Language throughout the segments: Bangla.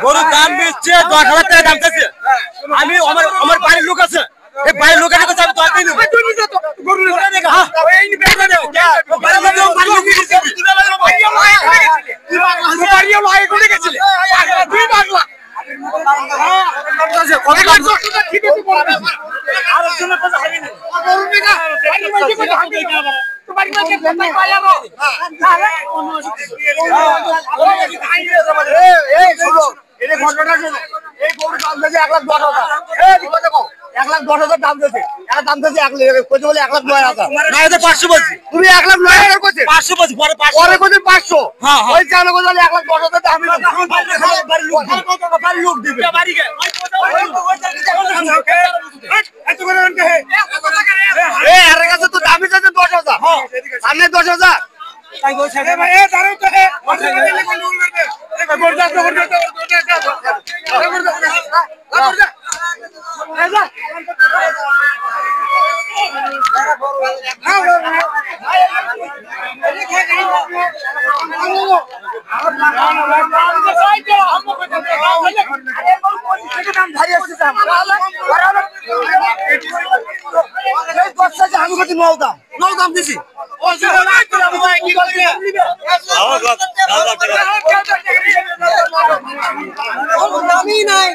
গরুর দাম দিচ্ছে 10,000 টাকা দাম চাইছে। আমি আমার বাড়ির লোক আছে, এই বাড়ির লোকের কাছে আমি তোর দিই দাম দিয়েছে, দাম দিয়েছে 1,09,000 না, এটা 500 বলছি। তুমি 1,09,000 করছে 500 বলছি, পরে 500 পরে করছে 500। হ্যাঁ, হ্যাঁ। ওই চাউল করছে 1,10,000 দাম বাড়ির লোক দিবে। এর কাছে তো দামি চাইছে 10,000, সামনে 10,000। নও দাম দিছি। দামই নাই।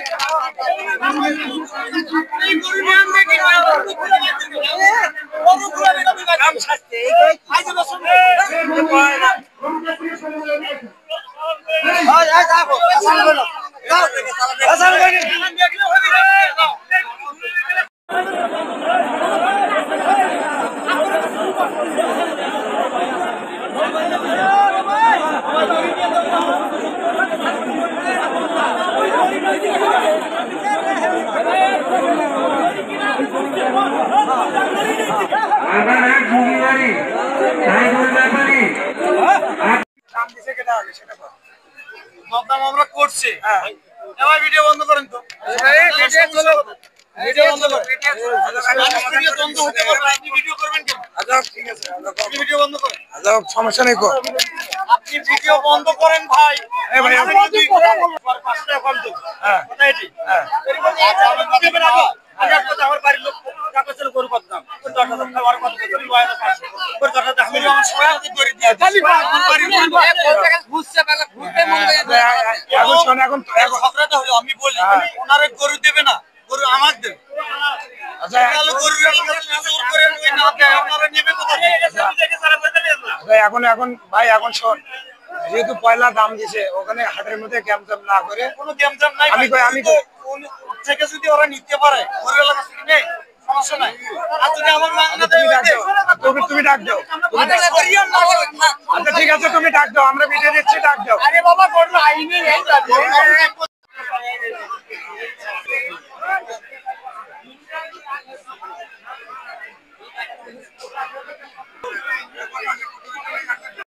আমরা করছি। এবার ভিডিও বন্ধ করেন তো। ভিডিও বন্ধ করেন। দ্বন্দ্ব হতে পারে, আপনি ভিডিও করবেন কেন? আচ্ছা ঠিক আছে, আপনি ভিডিও বন্ধ করেন। আচ্ছা সমস্যা নেই, আপনি ভিডিও বন্ধ করেন ভাই। এই ভাই আপনি যদি 5 টাকা কম দেন। হ্যাঁ কথা এটি। হ্যাঁ আচ্ছা আমি দেবেন আগে। আগে কথা আমার বাড়ির লোক টাকা ছিল গরু কত দাম? 10,000 টাকা আর কত দিন 9,500 করে 10,000 আমি আমার সবাই করে দিয়ে খালি আমার বাড়ির লোক বুঝছে বালা ঘুরতে মন যায়। এখন শুন, এখন ঝগড়াটা হলো আমি বলি ওনারে গরু দেবে না, গরু আমাকে দেবে। আচ্ছা তাহলে গরু করে ওই না দেয় আপনারা নেবে কোথা থেকে? এখন ভাই এখন শোন, যেহেতু পয়লা দাম দিছে, ওখানে হাটের মধ্যে গ্যামজাম না করে, কোনো গ্যামজাম নাই। আমি থেকে যদি ওরা নিতে পারে গরু এলাকা থেকে নেই, সমস্যা নাই। আর যদি আমার মাংনা দেয় তুমি ডাক দাও। আচ্ছা ঠিক আছে, তুমি ডাক দাও, আমরা ভিডিও দিচ্ছি, ডাক দাও। আরে বাবা গরু আইনি এই